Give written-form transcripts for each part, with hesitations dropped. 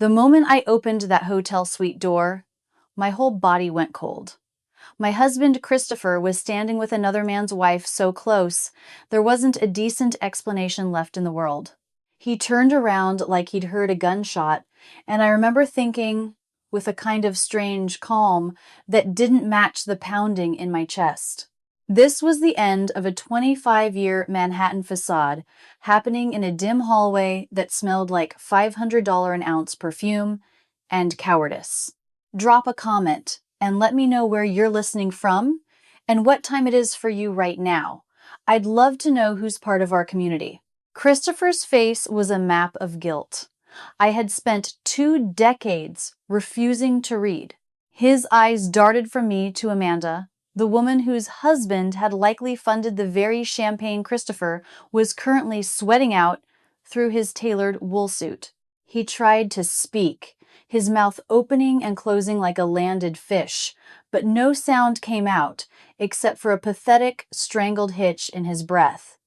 The moment I opened that hotel suite door, my whole body went cold. My husband, Christopher, was standing with another man's wife so close, there wasn't a decent explanation left in the world. He turned around like he'd heard a gunshot, and I remember thinking, with a kind of strange calm that didn't match the pounding in my chest. This was the end of a 25-year Manhattan facade happening in a dim hallway that smelled like $500 an ounce perfume and cowardice. Drop a comment and let me know where you're listening from and what time it is for you right now. I'd love to know who's part of our community. Christopher's face was a map of guilt. I had spent 2 decades refusing to read. His eyes darted from me to Amanda, the woman whose husband had likely funded the very champagne Christopher was currently sweating out through his tailored wool suit. He tried to speak, his mouth opening and closing like a landed fish, but no sound came out except for a pathetic, strangled hitch in his breath.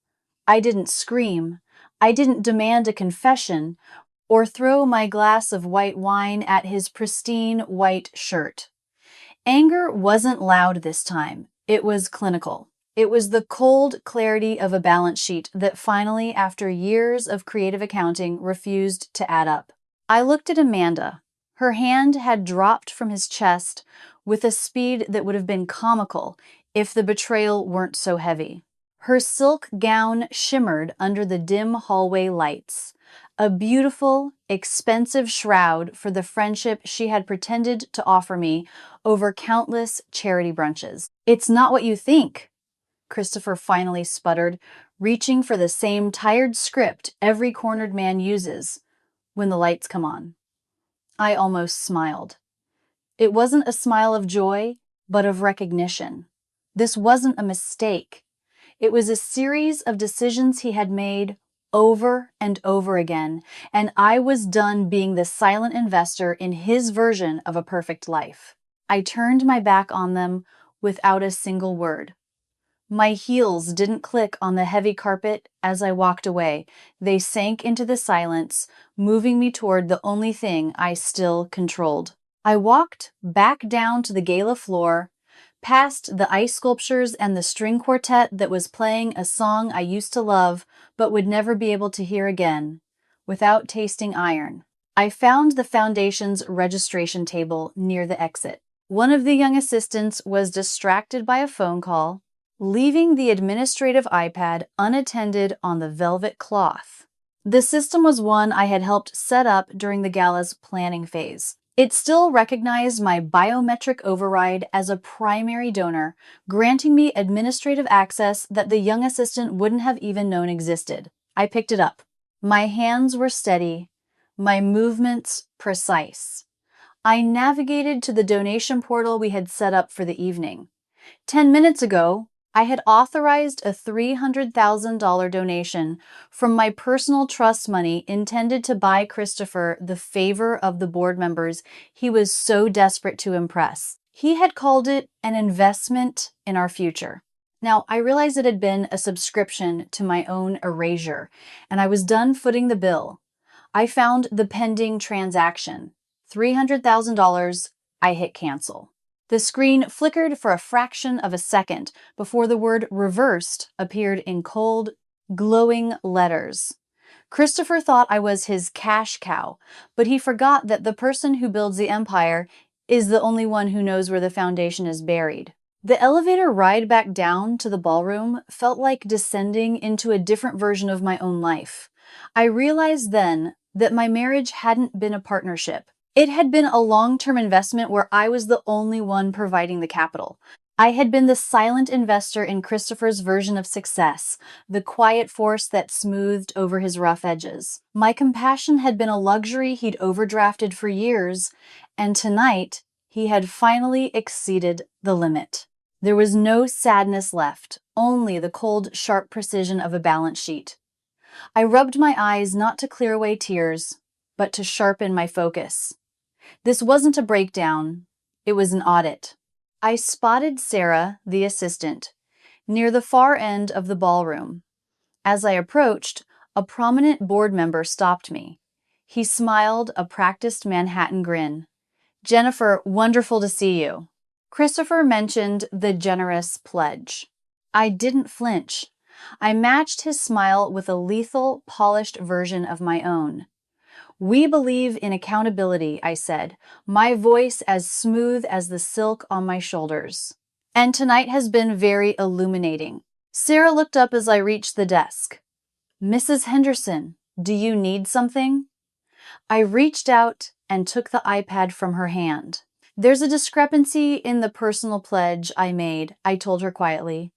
I didn't scream. I didn't demand a confession or throw my glass of white wine at his pristine white shirt. Anger wasn't loud this time. It was clinical. It was the cold clarity of a balance sheet that finally, after years of creative accounting, refused to add up. I looked at Amanda. Her hand had dropped from his chest with a speed that would have been comical if the betrayal weren't so heavy. Her silk gown shimmered under the dim hallway lights, a beautiful, expensive shroud for the friendship she had pretended to offer me over countless charity brunches. "It's not what you think," Christopher finally sputtered, reaching for the same tired script every cornered man uses when the lights come on. I almost smiled. It wasn't a smile of joy, but of recognition. This wasn't a mistake. It was a series of decisions he had made over and over again, and I was done being the silent investor in his version of a perfect life. I turned my back on them without a single word. My heels didn't click on the heavy carpet as I walked away. They sank into the silence, moving me toward the only thing I still controlled. I walked back down to the gala floor, past the ice sculptures and the string quartet that was playing a song I used to love but would never be able to hear again, without tasting iron. I found the foundation's registration table near the exit. One of the young assistants was distracted by a phone call, leaving the administrative iPad unattended on the velvet cloth. The system was one I had helped set up during the gala's planning phase. It still recognized my biometric override as a primary donor, granting me administrative access that the young assistant wouldn't have even known existed. I picked it up. My hands were steady, my movements precise. I navigated to the donation portal we had set up for the evening. 10 minutes ago, I had authorized a $300,000 donation from my personal trust money intended to buy Christopher the favor of the board members he was so desperate to impress. He had called it an investment in our future. Now, I realized it had been a subscription to my own erasure, and I was done footing the bill. I found the pending transaction. $300,000. I hit cancel. The screen flickered for a fraction of a second before the word reversed appeared in cold, glowing letters. Christopher thought I was his cash cow, but he forgot that the person who builds the empire is the only one who knows where the foundation is buried. The elevator ride back down to the ballroom felt like descending into a different version of my own life. I realized then that my marriage hadn't been a partnership. It had been a long-term investment where I was the only one providing the capital. I had been the silent investor in Christopher's version of success, the quiet force that smoothed over his rough edges. My compassion had been a luxury he'd overdrafted for years, and tonight he had finally exceeded the limit. There was no sadness left, only the cold, sharp precision of a balance sheet. I rubbed my eyes not to clear away tears, but to sharpen my focus. This wasn't a breakdown, it was an audit. I spotted Sarah, the assistant, near the far end of the ballroom. As I approached, a prominent board member stopped me. He smiled, a practiced Manhattan grin. Jennifer, wonderful to see you. Christopher mentioned the generous pledge. I didn't flinch. I matched his smile with a lethal, polished version of my own. We believe in accountability, I said, my voice as smooth as the silk on my shoulders. And tonight has been very illuminating. Sarah looked up as I reached the desk. Mrs. Henderson, do you need something? I reached out and took the iPad from her hand. There's a discrepancy in the personal pledge I made, I told her quietly.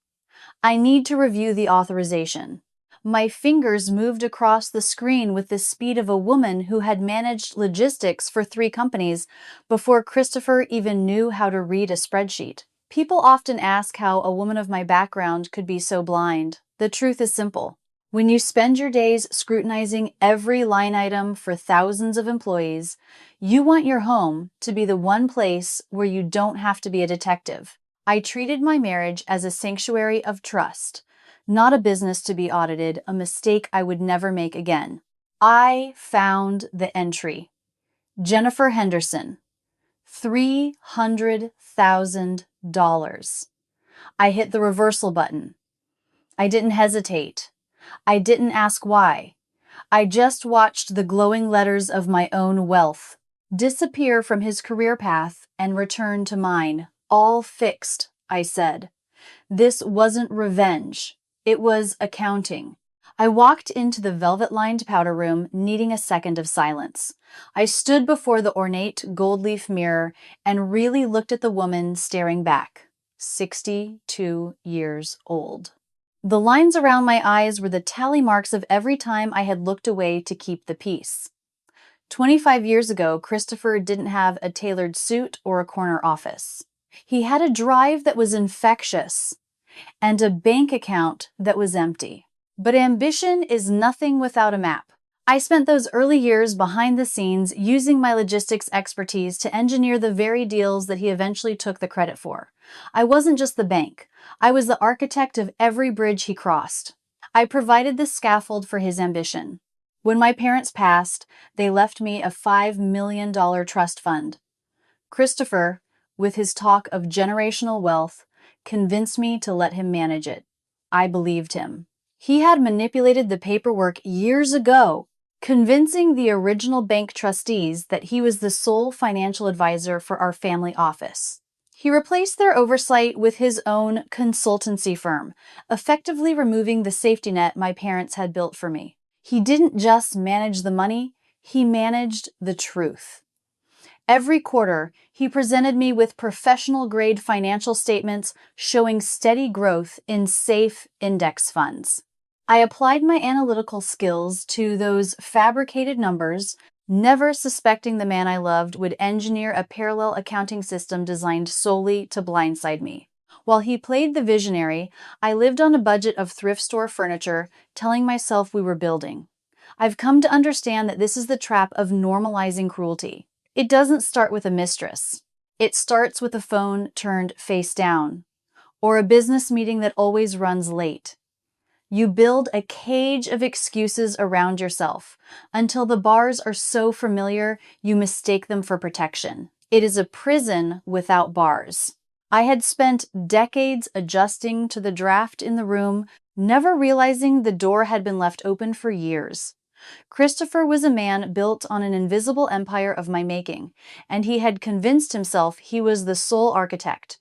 I need to review the authorization. My fingers moved across the screen with the speed of a woman who had managed logistics for 3 companies before Christopher even knew how to read a spreadsheet. People often ask how a woman of my background could be so blind. The truth is simple. When you spend your days scrutinizing every line item for thousands of employees, you want your home to be the one place where you don't have to be a detective. I treated my marriage as a sanctuary of trust, not a business to be audited, a mistake I would never make again. I found the entry. Jennifer Henderson, $300,000. I hit the reversal button. I didn't hesitate. I didn't ask why. I just watched the glowing letters of my own wealth disappear from his career path and return to mine. All fixed, I said. This wasn't revenge. It was accounting. I walked into the velvet-lined powder room, needing a second of silence. I stood before the ornate gold-leaf mirror and really looked at the woman staring back. 62 years old. The lines around my eyes were the tally marks of every time I had looked away to keep the peace. 25 years ago, Christopher didn't have a tailored suit or a corner office. He had a drive that was infectious and a bank account that was empty. But ambition is nothing without a map. I spent those early years behind the scenes using my logistics expertise to engineer the very deals that he eventually took the credit for. I wasn't just the bank. I was the architect of every bridge he crossed. I provided the scaffold for his ambition. When my parents passed, they left me a $5 million trust fund. Christopher, with his talk of generational wealth, convinced me to let him manage it. I believed him. He had manipulated the paperwork years ago, convincing the original bank trustees that he was the sole financial advisor for our family office. He replaced their oversight with his own consultancy firm, effectively removing the safety net my parents had built for me. He didn't just manage the money, he managed the truth. Every quarter, he presented me with professional-grade financial statements showing steady growth in safe index funds. I applied my analytical skills to those fabricated numbers, never suspecting the man I loved would engineer a parallel accounting system designed solely to blindside me. While he played the visionary, I lived on a budget of thrift store furniture, telling myself we were building. I've come to understand that this is the trap of normalizing cruelty. It doesn't start with a mistress. It starts with a phone turned face down, or a business meeting that always runs late. You build a cage of excuses around yourself until the bars are so familiar you mistake them for protection. It is a prison without bars. I had spent decades adjusting to the draft in the room, never realizing the door had been left open for years. Christopher was a man built on an invisible empire of my making, and he had convinced himself he was the sole architect.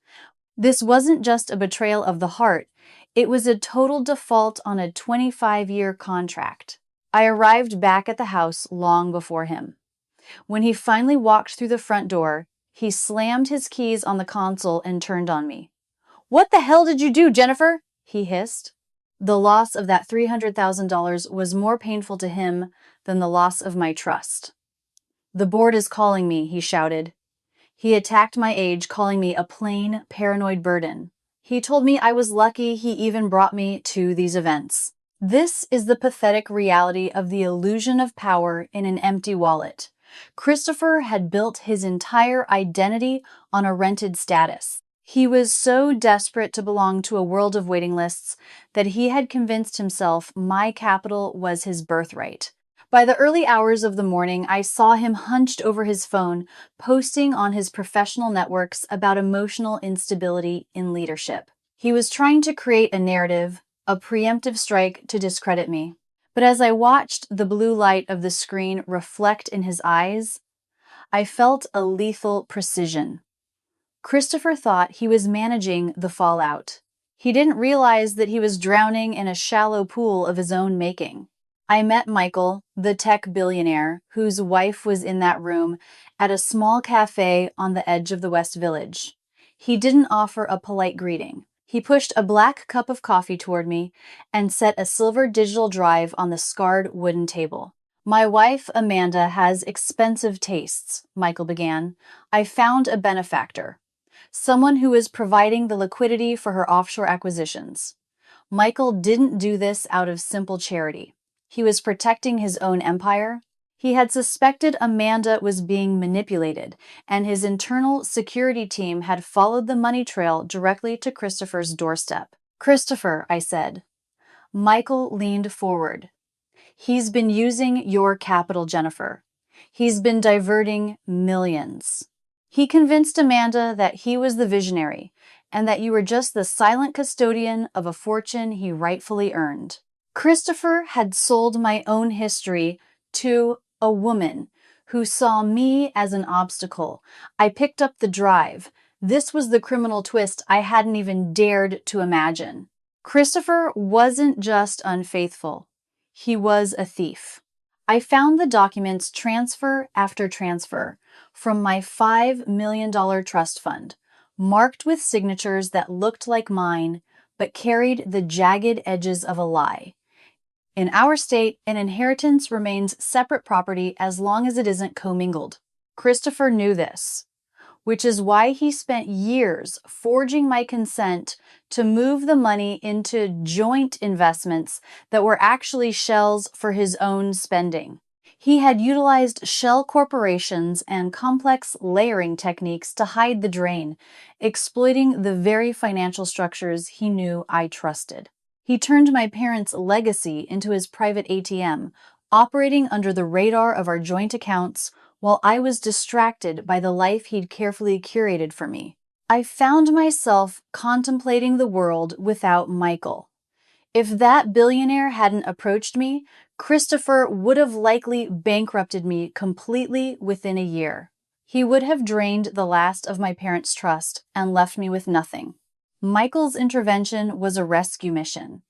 This wasn't just a betrayal of the heart, it was a total default on a 25-year contract. I arrived back at the house long before him. When he finally walked through the front door, he slammed his keys on the console and turned on me. "What the hell did you do, Jennifer?" he hissed. The loss of that $300,000 was more painful to him than the loss of my trust. "The board is calling me," he shouted. He attacked my age, calling me a plain, paranoid burden. He told me I was lucky he even brought me to these events. This is the pathetic reality of the illusion of power in an empty wallet. Christopher had built his entire identity on a rented status. He was so desperate to belong to a world of waiting lists that he had convinced himself my capital was his birthright. By the early hours of the morning, I saw him hunched over his phone, posting on his professional networks about emotional instability in leadership. He was trying to create a narrative, a preemptive strike to discredit me. But as I watched the blue light of the screen reflect in his eyes, I felt a lethal precision. Christopher thought he was managing the fallout. He didn't realize that he was drowning in a shallow pool of his own making. I met Michael, the tech billionaire, whose wife was in that room, at a small cafe on the edge of the West Village. He didn't offer a polite greeting. He pushed a black cup of coffee toward me and set a silver digital drive on the scarred wooden table. "My wife, Amanda, has expensive tastes," Michael began. "I found a benefactor. Someone who is providing the liquidity for her offshore acquisitions." Michael didn't do this out of simple charity. He was protecting his own empire. He had suspected Amanda was being manipulated, and his internal security team had followed the money trail directly to Christopher's doorstep. "Christopher," I said. Michael leaned forward. "He's been using your capital, Jennifer. He's been diverting millions. He convinced Amanda that he was the visionary and that you were just the silent custodian of a fortune he rightfully earned." Christopher had sold my own history to a woman who saw me as an obstacle. I picked up the drive. This was the criminal twist I hadn't even dared to imagine. Christopher wasn't just unfaithful. He was a thief. I found the documents transfer after transfer from my $5 million trust fund, marked with signatures that looked like mine, but carried the jagged edges of a lie. In our state, an inheritance remains separate property as long as it isn't commingled. Christopher knew this, which is why he spent years forging my consent to move the money into joint investments that were actually shells for his own spending. He had utilized shell corporations and complex layering techniques to hide the drain, exploiting the very financial structures he knew I trusted. He turned my parents' legacy into his private ATM, operating under the radar of our joint accounts while I was distracted by the life he'd carefully curated for me. I found myself contemplating the world without Michael. If that billionaire hadn't approached me, Christopher would have likely bankrupted me completely within a year. He would have drained the last of my parents' trust and left me with nothing. Michael's intervention was a rescue mission.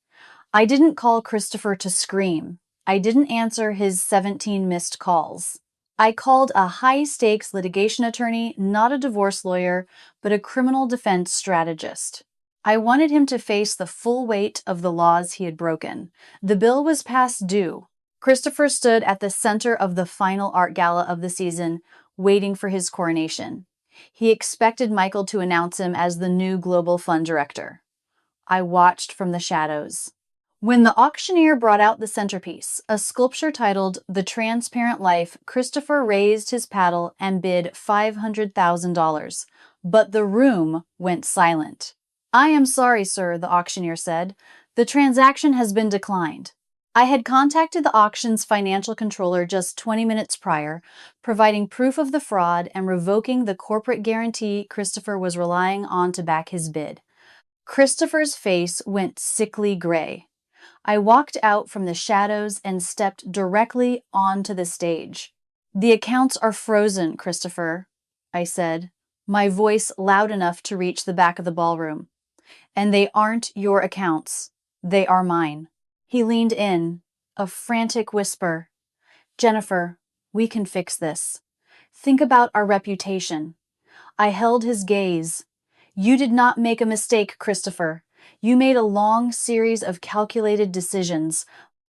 I didn't call Christopher to scream. I didn't answer his 17 missed calls. I called a high-stakes litigation attorney, not a divorce lawyer, but a criminal defense strategist. I wanted him to face the full weight of the laws he had broken. The bill was past due. Christopher stood at the center of the final art gala of the season, waiting for his coronation. He expected Michael to announce him as the new global fund director. I watched from the shadows. When the auctioneer brought out the centerpiece, a sculpture titled "The Transparent Life," Christopher raised his paddle and bid $500,000, but the room went silent. "I am sorry, sir," the auctioneer said. "The transaction has been declined." I had contacted the auction's financial controller just 20 minutes prior, providing proof of the fraud and revoking the corporate guarantee Christopher was relying on to back his bid. Christopher's face went sickly gray. I walked out from the shadows and stepped directly onto the stage. "The accounts are frozen, Christopher," I said, my voice loud enough to reach the back of the ballroom. "And they aren't your accounts. They are mine." He leaned in, a frantic whisper. "Jennifer, we can fix this. Think about our reputation." I held his gaze. "You did not make a mistake, Christopher. You made a long series of calculated decisions.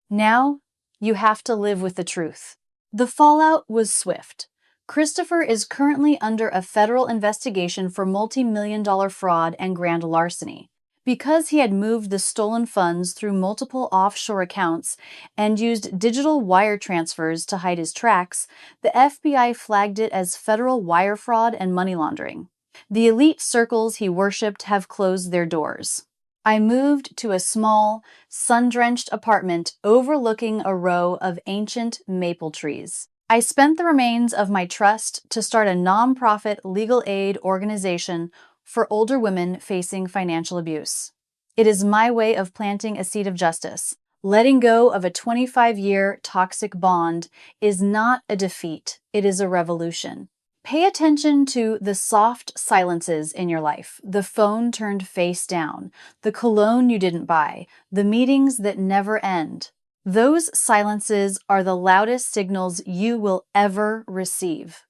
Now, you have to live with the truth." The fallout was swift. Christopher is currently under a federal investigation for multi-million-dollar fraud and grand larceny. Because he had moved the stolen funds through multiple offshore accounts and used digital wire transfers to hide his tracks, the FBI flagged it as federal wire fraud and money laundering. The elite circles he worshipped have closed their doors. I moved to a small, sun-drenched apartment overlooking a row of ancient maple trees. I spent the remains of my trust to start a nonprofit legal aid organization for older women facing financial abuse. It is my way of planting a seed of justice. Letting go of a 25-year toxic bond is not a defeat, it is a revolution. Pay attention to the soft silences in your life, the phone turned face down, the cologne you didn't buy, the meetings that never end. Those silences are the loudest signals you will ever receive.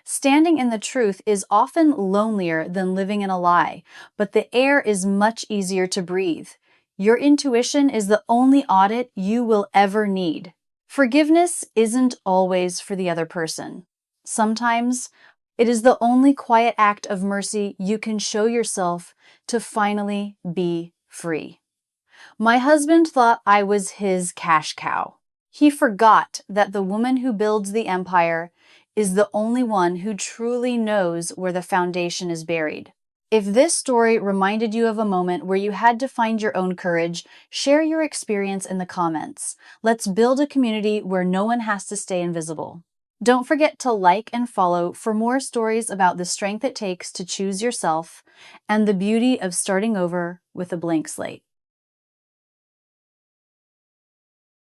Standing in the truth is often lonelier than living in a lie, but the air is much easier to breathe. Your intuition is the only audit you will ever need. Forgiveness isn't always for the other person. Sometimes it is the only quiet act of mercy you can show yourself to finally be free. My husband thought I was his cash cow. He forgot that the woman who builds the empire is the only one who truly knows where the foundation is buried. If this story reminded you of a moment where you had to find your own courage, share your experience in the comments. Let's build a community where no one has to stay invisible. Don't forget to like and follow for more stories about the strength it takes to choose yourself and the beauty of starting over with a blank slate.